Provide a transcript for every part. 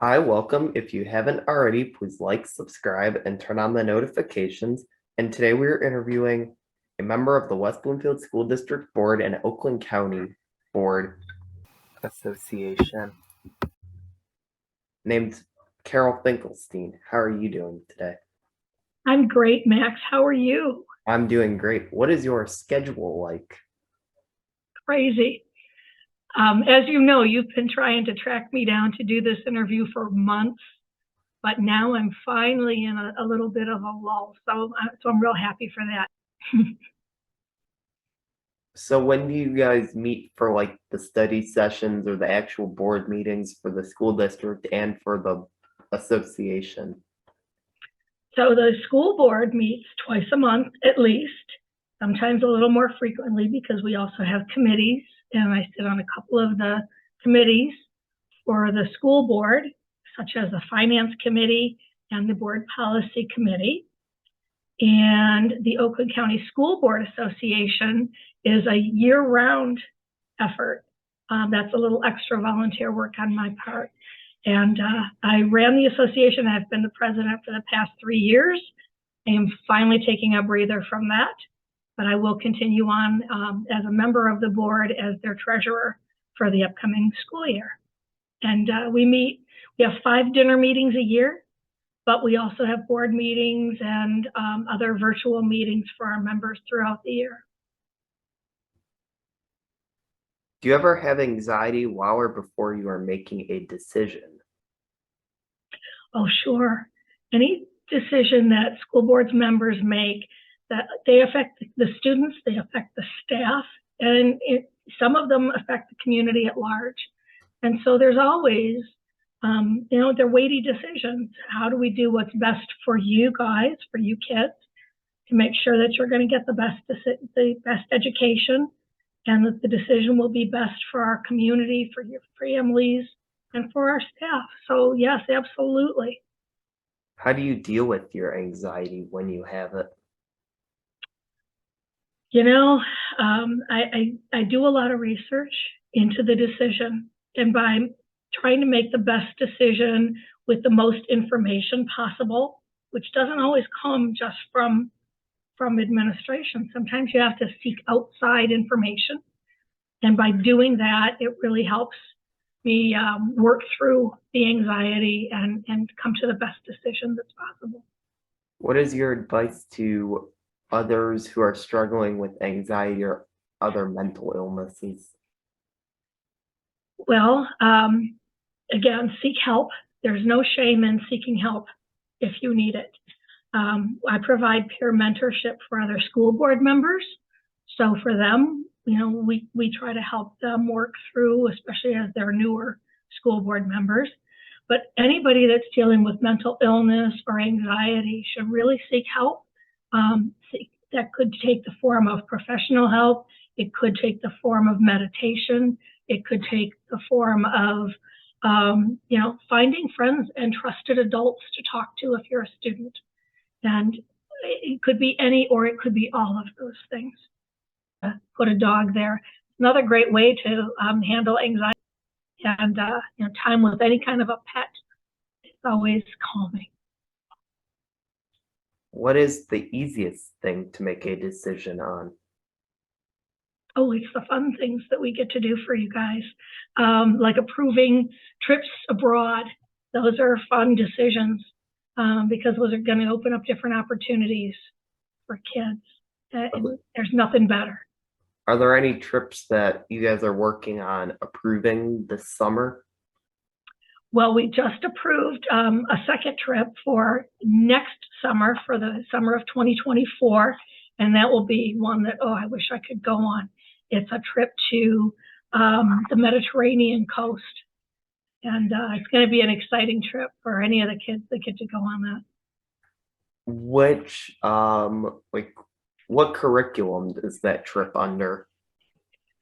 Hi, welcome. If you haven't already, please like, subscribe, and turn on the notifications. And today we're interviewing a member of the West Bloomfield School District Board and Oakland County Board Association named Carol Finkelstein. How are you doing today? I'm great, Max. How are you? I'm doing great. What is your schedule like? Crazy. As you know, you've been trying to track me down to do this interview for months, but now I'm finally in a little bit of a lull. So I'm real happy for that. So when do you guys meet for like the study sessions or the actual board meetings for the school district and for the association? So the school board meets twice a month at least, sometimes a little more frequently because we also have committees, and I sit on a couple of the committees for the school board, such as the finance committee and the board policy committee. And the Oakland County School Board Association is a year-round effort. That's a little extra volunteer work on my part. And I ran the association. I've been the president for the past 3 years. I am finally taking a breather from that, but I will continue on as a member of the board as their treasurer for the upcoming school year. And we have 5 dinner meetings a year, but we also have board meetings and other virtual meetings for our members throughout the year. Do you ever have anxiety while or before you are making a decision? Oh, sure. Any decision that school board's members make, that they affect the students, they affect the staff, and some of them affect the community at large. And so there's always, they're weighty decisions. How do we do what's best for you guys, for you kids, to make sure that you're going to get the best education, and that the decision will be best for our community, for your families, and for our staff. So yes, absolutely. How do you deal with your anxiety when you have it? You know, I do a lot of research into the decision, and by trying to make the best decision with the most information possible, which doesn't always come just from administration. Sometimes you have to seek outside information, and by doing that, it really helps me work through the anxiety and come to the best decision that's possible. What is your advice to others who are struggling with anxiety or other mental illnesses? Well, again, seek help. There's no shame in seeking help if you need it. I provide peer mentorship for other school board members. So for them, we try to help them work through, especially as they're newer school board members. But anybody that's dealing with mental illness or anxiety should really seek help. That could take the form of professional help. It could take the form of meditation. It could take the form of, finding friends and trusted adults to talk to if you're a student. And it could be any, or it could be all of those things. Put a dog there. Another great way to handle anxiety, and time with any kind of a pet is always calming. What is the easiest thing to make a decision on? Oh, it's the fun things that we get to do for you guys, like approving trips abroad. Those are fun decisions because those are going to open up different opportunities for kids. There's nothing better. Are there any trips that you guys are working on approving this summer? Well, we just approved a second trip for next summer, for the summer of 2024, and that will be one that, I wish I could go on. It's a trip to the Mediterranean coast, and it's going to be an exciting trip for any of the kids that get to go on that. Which, what curriculum is that trip under?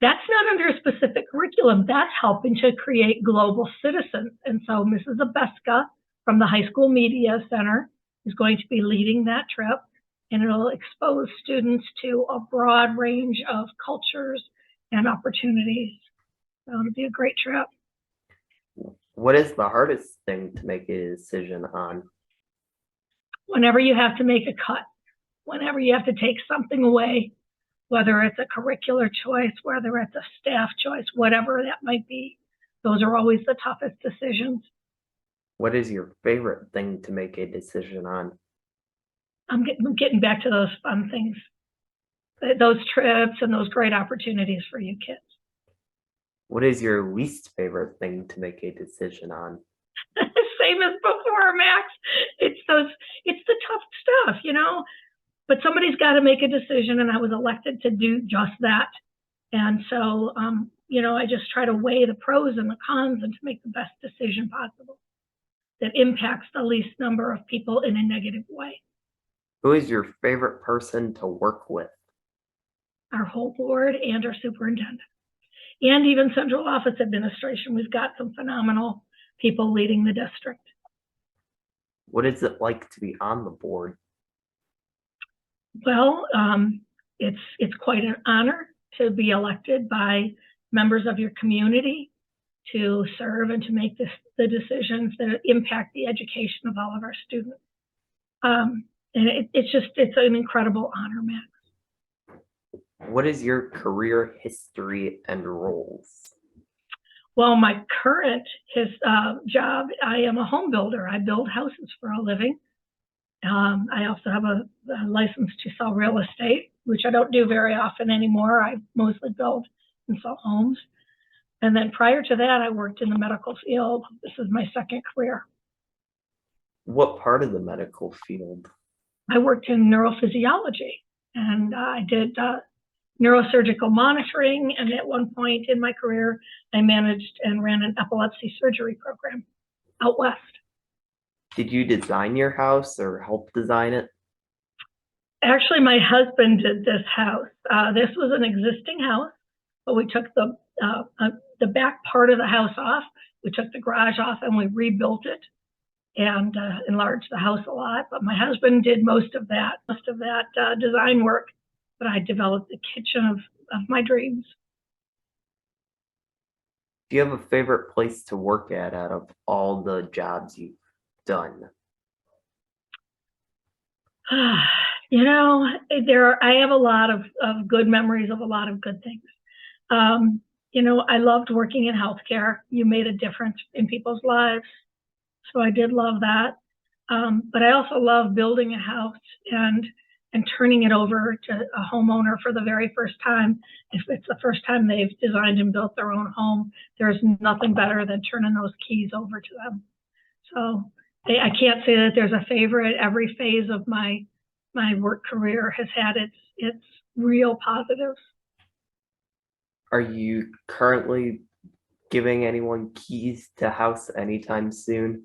That's not under a specific curriculum. That's helping to create global citizens. And so Mrs. Abeska from the High School Media Center is going to be leading that trip, and it'll expose students to a broad range of cultures and opportunities. So it'll be a great trip. What is the hardest thing to make a decision on? Whenever you have to make a cut, whenever you have to take something away, whether it's a curricular choice, whether it's a staff choice, whatever that might be, those are always the toughest decisions. What is your favorite thing to make a decision on? I'm getting back to those fun things, those trips and those great opportunities for you kids. What is your least favorite thing to make a decision on? Same as before, Max. It's the tough stuff, you know, but somebody's got to make a decision, and I was elected to do just that. And so, I just try to weigh the pros and the cons and to make the best decision possible that impacts the least number of people in a negative way. Who is your favorite person to work with? Our whole board and our superintendent, and even central office administration. We've got some phenomenal people leading the district. What is it like to be on the board? Well, it's quite an honor to be elected by members of your community to serve and to make the decisions that impact the education of all of our students. And it's an incredible honor, Max. What is your career history and roles? Well, my current job, I am a home builder. I build houses for a living. I also have a license to sell real estate, which I don't do very often anymore. I mostly build and sell homes. And then prior to that, I worked in the medical field. This is my second career. What part of the medical field? I worked in neurophysiology, and I did neurosurgical monitoring. And at one point in my career, I managed and ran an epilepsy surgery program out west. Did you design your house or help design it? Actually, my husband did this house. This was an existing house, but we took the back part of the house off. We took the garage off and we rebuilt it and enlarged the house a lot. But my husband did most of that design work, but I developed the kitchen of my dreams. Do you have a favorite place to work at out of all the jobs you've done? I have a lot of good memories of a lot of good things. I loved working in healthcare. You made a difference in people's lives. So I did love that. But I also love building a house and turning it over to a homeowner for the very first time. If it's the first time they've designed and built their own home, there's nothing better than turning those keys over to them. So I can't say that there's a favorite. Every phase of my work career has had its real positives. Are you currently giving anyone keys to house anytime soon?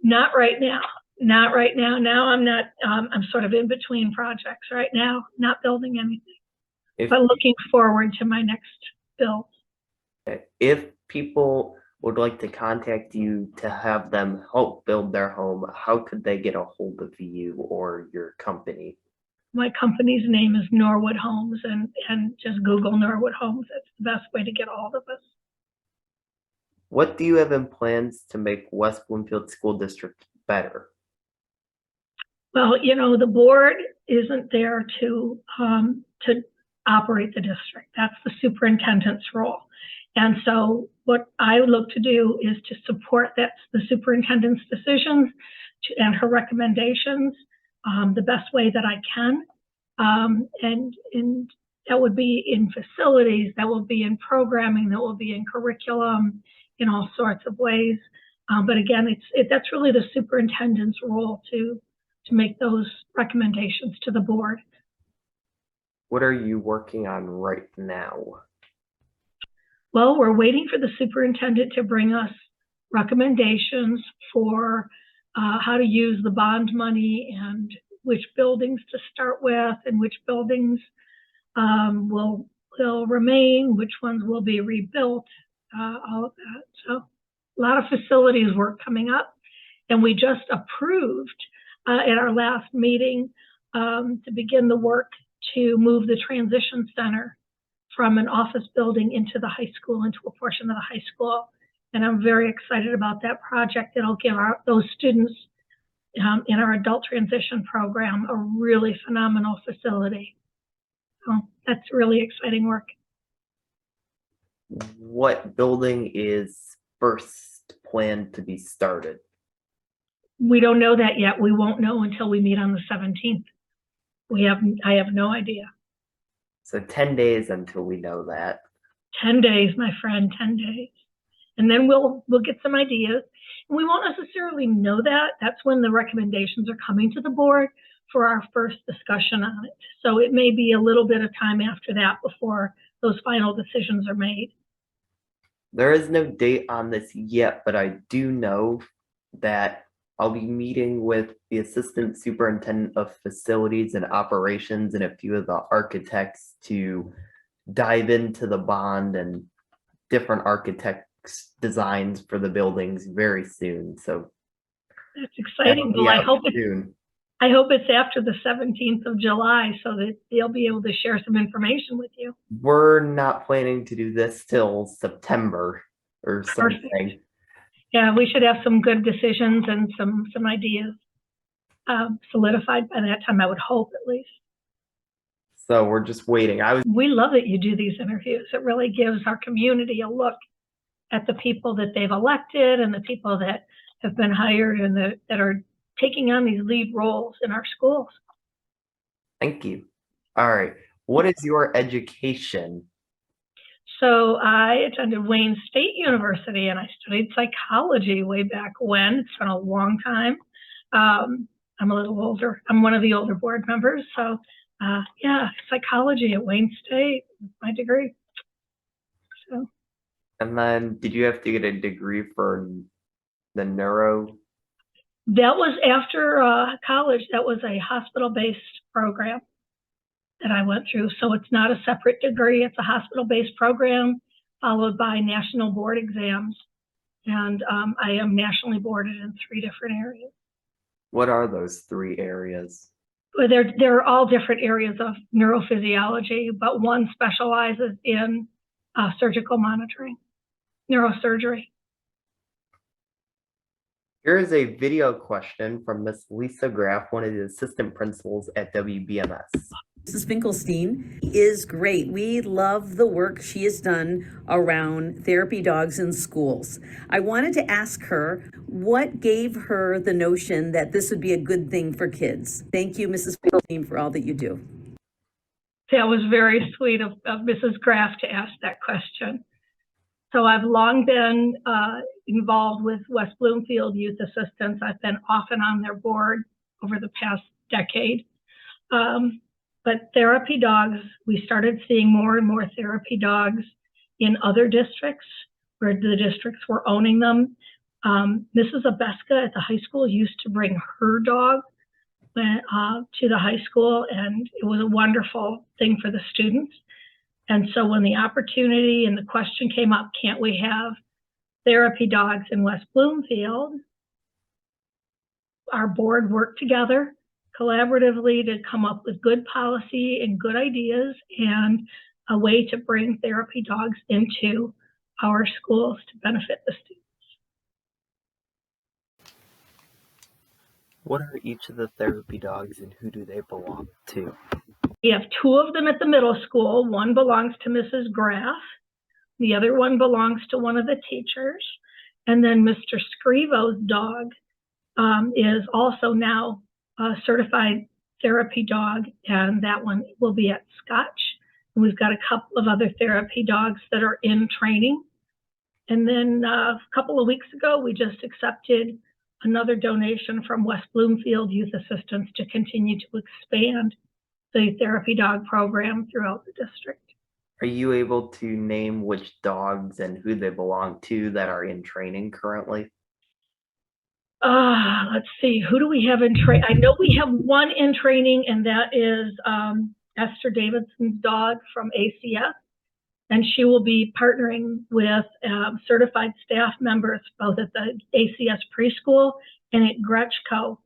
Not right now. Not right now. Now I'm not. I'm sort of in between projects right now, not building anything, but looking forward to my next build. If people would like to contact you to have them help build their home, how could they get a hold of you or your company? My company's name is Norwood Homes, and just Google Norwood Homes. It's the best way to get a hold of us. What do you have in plans to make West Bloomfield School District better? Well, the board isn't there to operate the district. That's the superintendent's role. And so what I look to do is to support the superintendent's decisions and her recommendations the best way that I can. And that would be in facilities, that will be in programming, that will be in curriculum, in all sorts of ways. But again, that's really the superintendent's role to make those recommendations to the board. What are you working on right now? Well, we're waiting for the superintendent to bring us recommendations for how to use the bond money and which buildings to start with and which buildings will remain, which ones will be rebuilt, all of that. So a lot of facilities work coming up, and we just approved at our last meeting to begin the work to move the transition center from an office building into the high school, into a portion of the high school. And I'm very excited about that project. It'll give those students in our adult transition program a really phenomenal facility. So that's really exciting work. What building is first planned to be started? We don't know that yet. We won't know until we meet on the 17th. I have no idea. So 10 days until we know that. 10 days, my friend, 10 days. And then we'll get some ideas. And we won't necessarily know that. That's when the recommendations are coming to the board for our first discussion on it. So it may be a little bit of time after that before those final decisions are made. There is no date on this yet, but I do know that I'll be meeting with the Assistant Superintendent of Facilities and Operations and a few of the architects to dive into the bond and different architects' designs for the buildings very soon. So that's exciting. Well, I hope it's after the 17th of July so that they'll be able to share some information with you. We're not planning to do this till September or something. Perfect. Yeah, we should have some good decisions and some ideas solidified by that time, I would hope, at least. So we're just waiting. We love that you do these interviews. It really gives our community a look at the people that they've elected and the people that have been hired and that are taking on these lead roles in our schools. Thank you. All right. What is your education? So I attended Wayne State University and I studied psychology way back when. It's been a long time. I'm a little older. I'm one of the older board members. So yeah, psychology at Wayne State, my degree. So. And then did you have to get a degree for the neuro? That was after college. That was a hospital-based program that I went through. So it's not a separate degree. It's a hospital-based program followed by national board exams. And I am nationally boarded in 3 different areas. What are those 3 areas? Well, they're all different areas of neurophysiology, but one specializes in surgical monitoring, neurosurgery. Here is a video question from Miss Lisa Graff, one of the assistant principals at WBMS. Mrs. Finkelstein is great. We love the work she has done around therapy dogs in schools. I wanted to ask her what gave her the notion that this would be a good thing for kids. Thank you, Mrs. Finkelstein, for all that you do. That was very sweet of Mrs. Graff to ask that question. So I've long been involved with West Bloomfield Youth Assistance. I've been often on their board over the past decade. But therapy dogs, we started seeing more and more therapy dogs in other districts where the districts were owning them. Mrs. Abeska at the high school used to bring her dog to the high school, and it was a wonderful thing for the students. And so when the opportunity and the question came up, can't we have therapy dogs in West Bloomfield? Our board worked together collaboratively to come up with good policy and good ideas and a way to bring therapy dogs into our schools to benefit the students. What are each of the therapy dogs and who do they belong to? We have 2 of them at the middle school. One belongs to Mrs. Graff. The other one belongs to one of the teachers. And then Mr. Scrivo's dog is also now a certified therapy dog, and that one will be at Scotch. And we've got a couple of other therapy dogs that are in training. And then a couple of weeks ago, we just accepted another donation from West Bloomfield Youth Assistance to continue to expand the therapy dog program throughout the district. Are you able to name which dogs and who they belong to that are in training currently? Let's see, who do we have in training? I know we have one in training, and that is Esther Davidson's dog from ACS. And she will be partnering with certified staff members, both at the ACS preschool and at Gretschko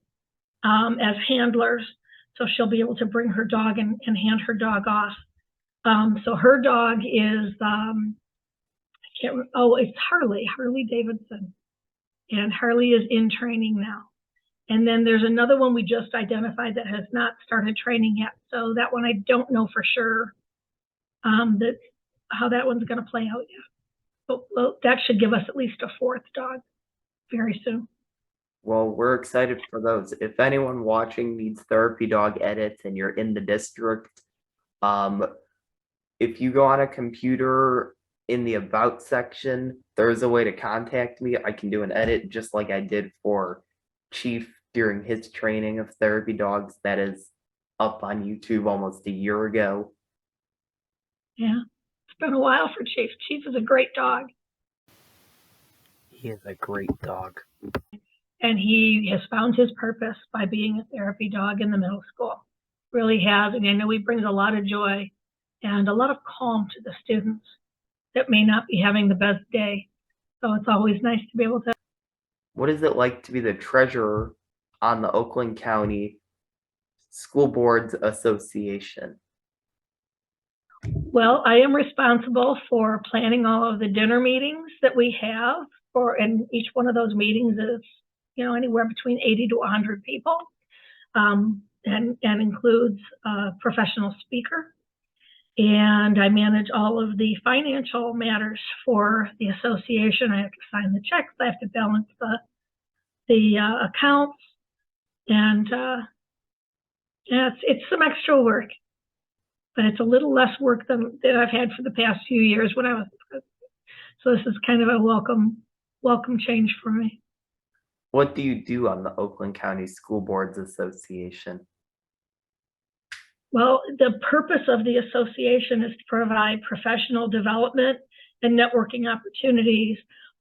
as handlers. So she'll be able to bring her dog and hand her dog off. So her dog is, I oh, it's Harley Davidson. And Harley is in training now. And then there's another one we just identified that has not started training yet. So that one I don't know for sure how that one's going to play out yet. But well, that should give us at least a fourth dog very soon. Well, we're excited for those. If anyone watching needs therapy dog edits and you're in the district, if you go on a computer in the about section, there's a way to contact me. I can do an edit just like I did for Chief during his training of therapy dogs. That is up on YouTube almost a year ago. Yeah, it's been a while for Chief. Chief is a great dog. He is a great dog. And he has found his purpose by being a therapy dog in the middle school. Really has. And I know he brings a lot of joy and a lot of calm to the students that may not be having the best day. So it's always nice to be able to. What is it like to be the treasurer on the Oakland County School Boards Association? Well, I am responsible for planning all of the dinner meetings that we have and each one of those meetings is, anywhere between 80 to 100 people, and includes a professional speaker. And I manage all of the financial matters for the association. I have to sign the checks. I have to balance the accounts, and it's some extra work, but it's a little less work than I've had for the past few years when I was president. So this is kind of a welcome change for me. What do you do on the Oakland County School Boards Association? Well, the purpose of the association is to provide professional development and networking opportunities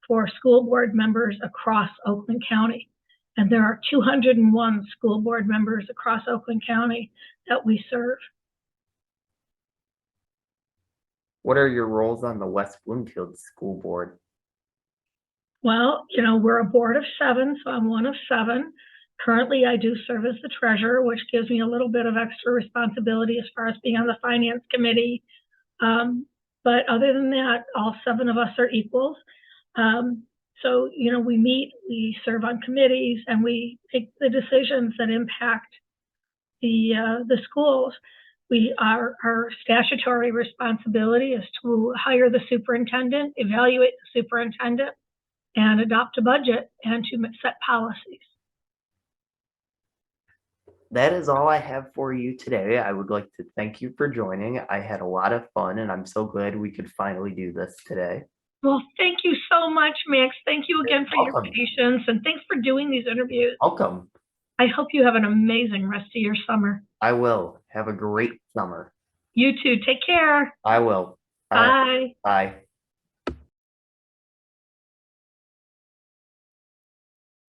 for school board members across Oakland County. And there are 201 school board members across Oakland County that we serve. What are your roles on the West Bloomfield School Board? Well, we're a board of 7, so I'm one of 7. Currently, I do serve as the treasurer, which gives me a little bit of extra responsibility as far as being on the finance committee. But other than that, all 7 of us are equals. So, we meet, we serve on committees, and we make the decisions that impact the schools. Our statutory responsibility is to hire the superintendent, evaluate the superintendent, and adopt a budget and to set policies. That is all I have for you today. I would like to thank you for joining. I had a lot of fun and I'm so glad we could finally do this today. Well, thank you so much, Max. Thank you again for your Welcome. patience, and thanks for doing these interviews. Welcome. I hope you have an amazing rest of your summer. I will. Have a great summer. You too. Take care. I will. Bye. Bye.